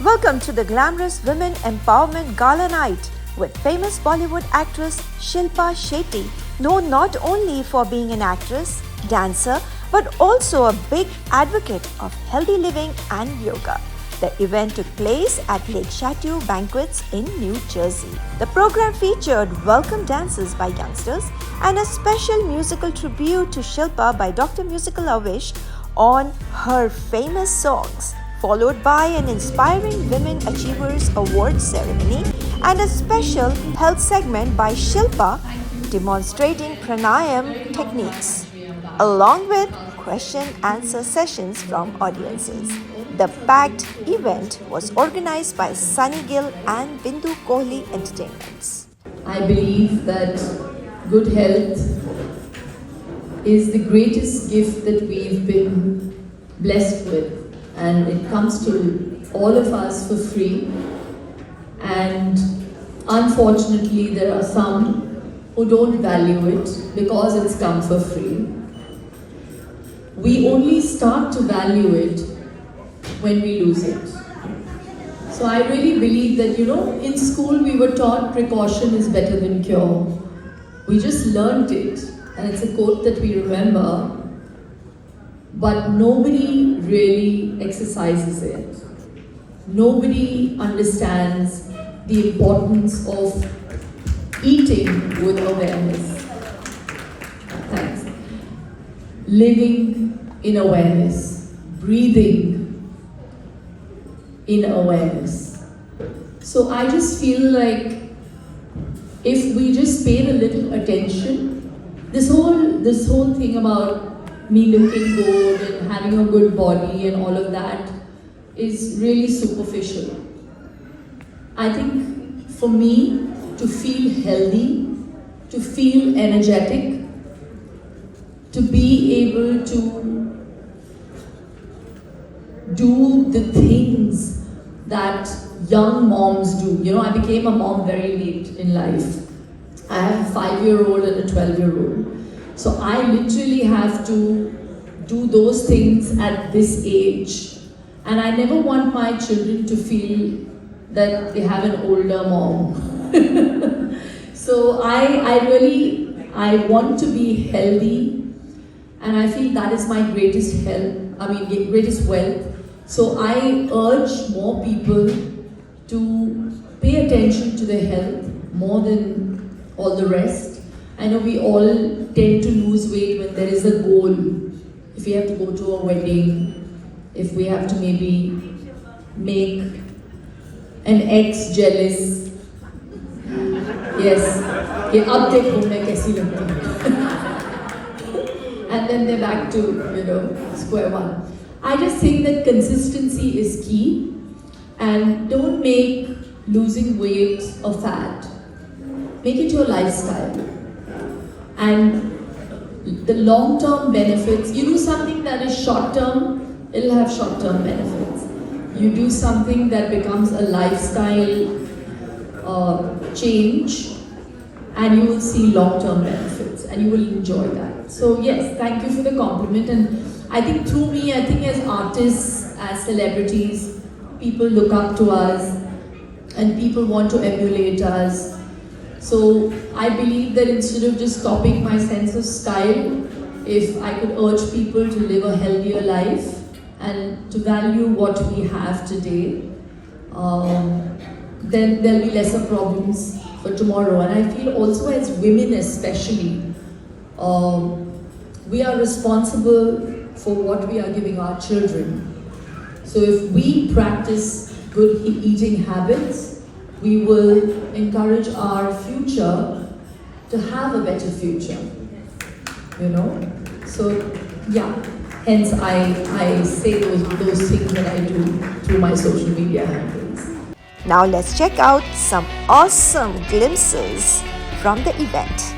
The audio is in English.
Welcome to the glamorous Women Empowerment Gala Night with famous Bollywood actress Shilpa Shetty, known not only for being an actress, dancer, but also a big advocate of healthy living and yoga. The event took place at Lake Chateau Banquets in New Jersey. The program featured welcome dances by youngsters and a special musical tribute to Shilpa by Dr. Musical Avish on her famous songs, followed by an inspiring Women Achievers Award ceremony and a special health segment by Shilpa demonstrating pranayam techniques, along with question-answer sessions from audiences. The packed event was organized by Sunny Gill and Bindu Kohli Entertainments. I believe that good health is the greatest gift that we've been blessed with, and it comes to all of us for free. And unfortunately, there are some who don't value it because it's come for free. We only start to value it when we lose it. So I really believe that, in school we were taught precaution is better than cure. We just learned it, and it's a quote that we remember, but nobody really exercises it. Nobody understands the importance of eating with awareness. Thanks. Living in awareness, breathing in awareness. So I just feel like if we just paid a little attention, this whole thing about me looking good and having a good body and all of that is really superficial. I think for me to feel healthy, to feel energetic, to be able to do the things that young moms do. I became a mom very late in life. I have a 5-year-old and a 12-year-old. So I literally have to do those things at this age. And I never want my children to feel that they have an older mom. So I want to be healthy, and I feel that is my greatest greatest wealth. So I urge more people to pay attention to their health more than all the rest. I know we all tend to lose weight when there is a goal. If we have to go to a wedding, if we have to maybe make an ex jealous. Yes, कि अब देखो मैं कैसी लगती हूँ. And then they're back to square one. I just think that consistency is key, and don't make losing weight a fad. Make it your lifestyle. And the long-term benefits, you do something that is short-term, it'll have short-term benefits. You do something that becomes a lifestyle change, and you will see long-term benefits, and you will enjoy that. So yes, thank you for the compliment. And I think through me, as artists, as celebrities, people look up to us and people want to emulate us. So I believe that instead of just copying my sense of style, if I could urge people to live a healthier life and to value what we have today, then there'll be lesser problems for tomorrow. And I feel also as women especially, we are responsible for what we are giving our children. So if we practice good eating habits, we will encourage our future to have a better future. So yeah, hence I say those things that I do through my social media handles. Now let's check out some awesome glimpses from the event.